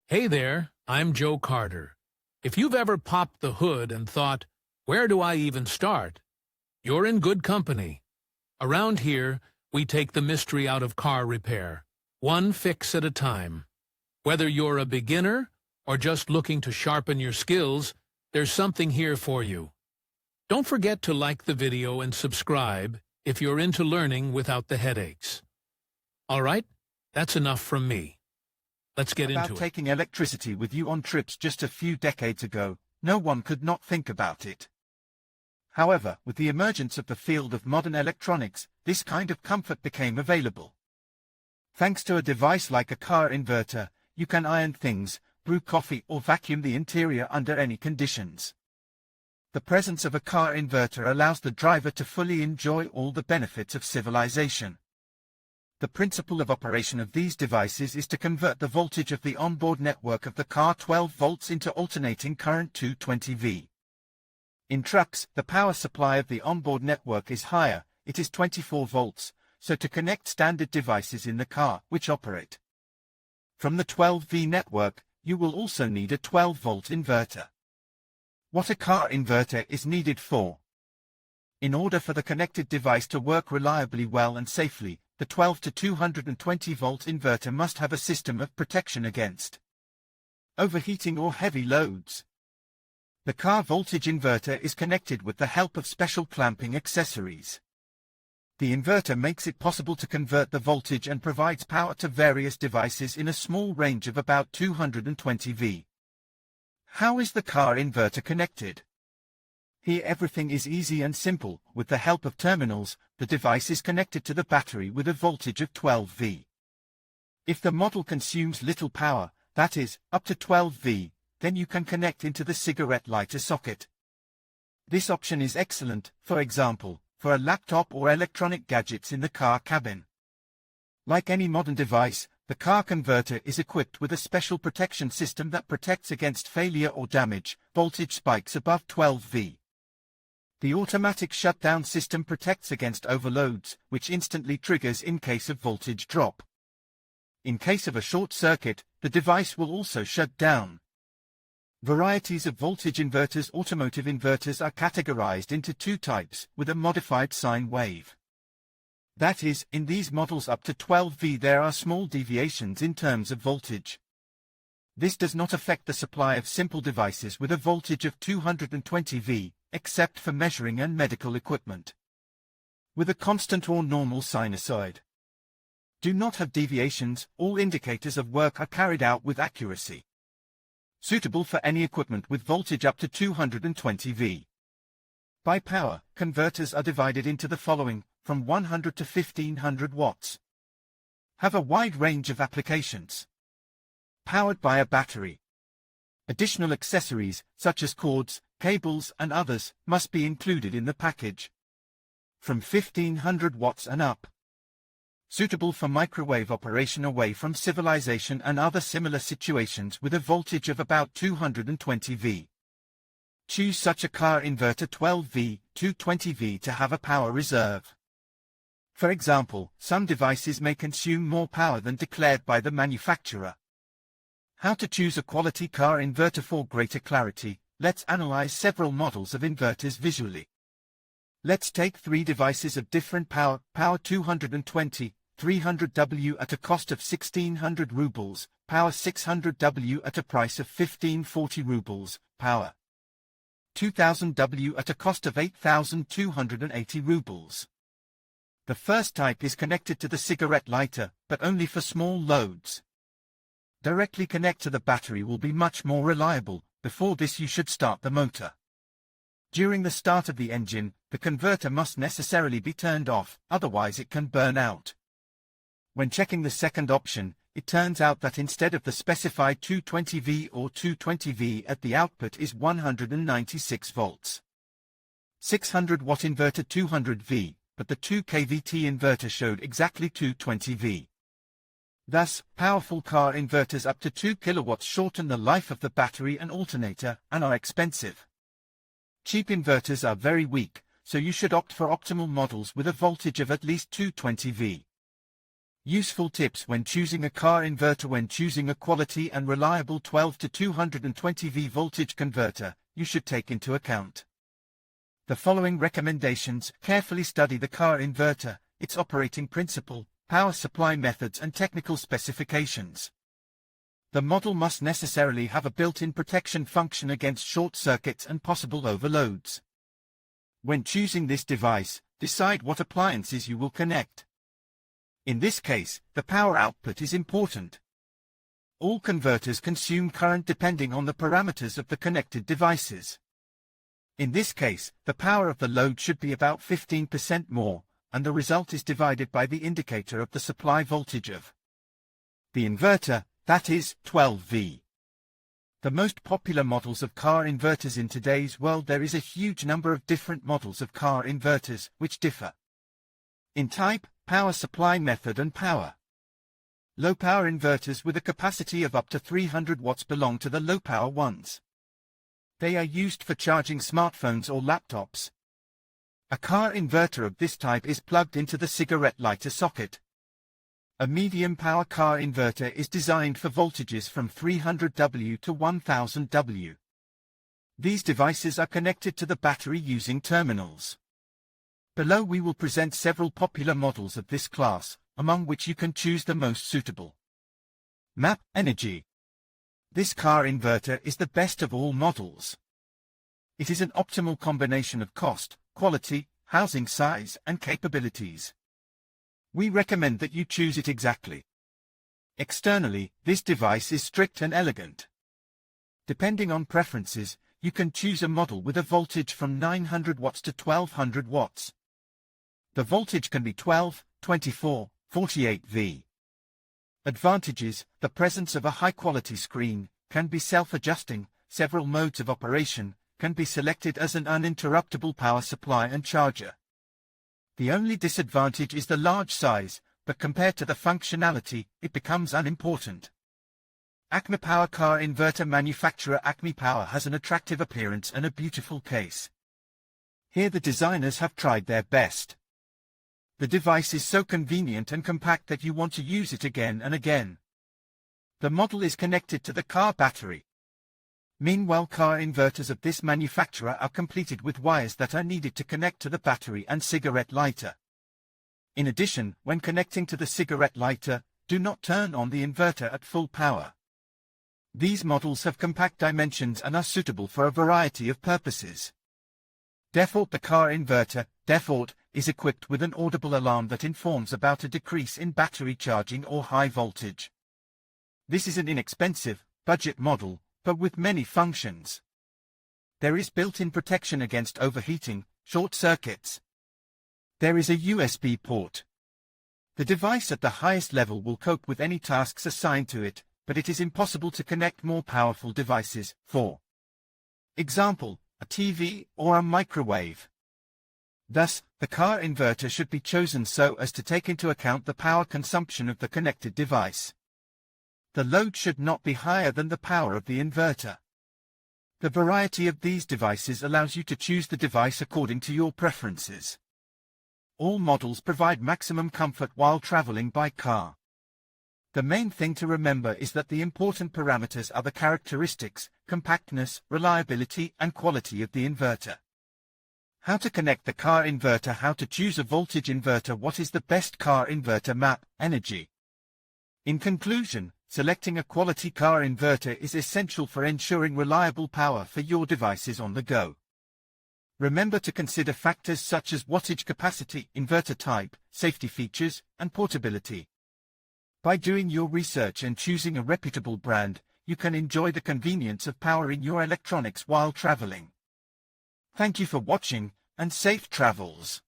Hey there, I'm Joe Carter. If you've ever popped the hood and thought, where do I even start? You're in good company. Around here, we take the mystery out of car repair, one fix at a time. Whether you're a beginner or just looking to sharpen your skills, there's something here for you. Don't forget to like the video and subscribe if you're into learning without the headaches. All right, that's enough from me. Let's get into it. About taking electricity with you on trips just a few decades ago, no one could not think about it. However, with the emergence of the field of modern electronics, this kind of comfort became available. Thanks to a device like a car inverter, you can iron things, brew coffee or vacuum the interior under any conditions. The presence of a car inverter allows the driver to fully enjoy all the benefits of civilization. The principle of operation of these devices is to convert the voltage of the onboard network of the car 12 volts into alternating current 220V. In trucks, the power supply of the onboard network is higher, it is 24 volts, so to connect standard devices in the car, which operate from the 12V network, you will also need a 12-volt inverter. What a car inverter is needed for? In order for the connected device to work reliably well and safely, the 12 to 220-volt inverter must have a system of protection against overheating or heavy loads. The car voltage inverter is connected with the help of special clamping accessories. The inverter makes it possible to convert the voltage and provides power to various devices in a small range of about 220V. How is the car inverter connected? Here everything is easy and simple. With the help of terminals, the device is connected to the battery with a voltage of 12V. If the model consumes little power, that is, up to 12V, then you can connect into the cigarette lighter socket. This option is excellent, for example, for a laptop or electronic gadgets in the car cabin. Like any modern device, the car converter is equipped with a special protection system that protects against failure or damage, voltage spikes above 12V. The automatic shutdown system protects against overloads, which instantly triggers in case of voltage drop. In case of a short circuit, the device will also shut down. Varieties of voltage inverters. Automotive inverters are categorized into two types, with a modified sine wave. That is, in these models up to 12V there are small deviations in terms of voltage. This does not affect the supply of simple devices with a voltage of 220V, except for measuring and medical equipment. With a constant or normal sinusoid. Do not have deviations, all indicators of work are carried out with accuracy. Suitable for any equipment with voltage up to 220V. By power, converters are divided into the following, from 100 to 1500 watts. Have a wide range of applications. Powered by a battery. Additional accessories, such as cords, cables and others, must be included in the package. From 1500 watts and up. Suitable for microwave operation away from civilization and other similar situations with a voltage of about 220V. Choose such a car inverter 12V, 220V to have a power reserve. For example, some devices may consume more power than declared by the manufacturer. How to choose a quality car inverter? For greater clarity, let's analyze several models of inverters visually. Let's take three devices of different power, power 220, 300W at a cost of 1600 rubles, power 600W at a price of 1540 rubles, power 2000W at a cost of 8280 rubles. The first type is connected to the cigarette lighter, but only for small loads. Directly connect to the battery will be much more reliable. Before this you should start the motor. During the start of the engine, the converter must necessarily be turned off, otherwise it can burn out. When checking the second option, it turns out that instead of the specified 220V or 220V at the output is 196 volts. 600 watt inverter 200V, but the 2 kVt inverter showed exactly 220V. Thus, powerful car inverters up to 2 kilowatts shorten the life of the battery and alternator, and are expensive. Cheap inverters are very weak, so you should opt for optimal models with a voltage of at least 220V. Useful tips when choosing a car inverter. When choosing a quality and reliable 12 to 220 V voltage converter, you should take into account the following recommendations. Carefully study the car inverter, its operating principle, power supply methods and technical specifications. The model must necessarily have a built-in protection function against short circuits and possible overloads. When choosing this device, decide what appliances you will connect. In this case, the power output is important. All converters consume current depending on the parameters of the connected devices. In this case, the power of the load should be about 15% more, and the result is divided by the indicator of the supply voltage of the inverter, that is, 12 V. The most popular models of car inverters in today's world. There is a huge number of different models of car inverters, which differ in type, power supply method and power. Low-power inverters with a capacity of up to 300 watts belong to the low-power ones. They are used for charging smartphones or laptops. A car inverter of this type is plugged into the cigarette lighter socket. A medium-power car inverter is designed for voltages from 300 W to 1000 W. These devices are connected to the battery using terminals. Below we will present several popular models of this class, among which you can choose the most suitable. MAP Energy. This car inverter is the best of all models. It is an optimal combination of cost, quality, housing size, and capabilities. We recommend that you choose it exactly. Externally, this device is strict and elegant. Depending on preferences, you can choose a model with a voltage from 900 watts to 1200 watts. The voltage can be 12, 24, 48 V. Advantages: the presence of a high-quality screen, can be self-adjusting, several modes of operation, can be selected as an uninterruptible power supply and charger. The only disadvantage is the large size, but compared to the functionality, it becomes unimportant. Acme Power car inverter manufacturer. Acme Power has an attractive appearance and a beautiful case. Here the designers have tried their best. The device is so convenient and compact that you want to use it again and again. The model is connected to the car battery. Meanwhile, car inverters of this manufacturer are completed with wires that are needed to connect to the battery and cigarette lighter. In addition, when connecting to the cigarette lighter, do not turn on the inverter at full power. These models have compact dimensions and are suitable for a variety of purposes. Default. The car inverter, default, is equipped with an audible alarm that informs about a decrease in battery charging or high voltage. This is an inexpensive, budget model, but with many functions. There is built-in protection against overheating, short circuits. There is a USB port. The device at the highest level will cope with any tasks assigned to it, but it is impossible to connect more powerful devices, for example, a TV or a microwave. Thus, the car inverter should be chosen so as to take into account the power consumption of the connected device. The load should not be higher than the power of the inverter. The variety of these devices allows you to choose the device according to your preferences. All models provide maximum comfort while traveling by car. The main thing to remember is that the important parameters are the characteristics, compactness, reliability, and quality of the inverter. How to connect the car inverter. How to choose a voltage inverter. What is the best car inverter? MAP Energy. In conclusion, selecting a quality car inverter is essential for ensuring reliable power for your devices on the go. Remember to consider factors such as wattage capacity, inverter type, safety features, and portability. By doing your research and choosing a reputable brand, you can enjoy the convenience of powering your electronics while traveling. Thank you for watching, and safe travels.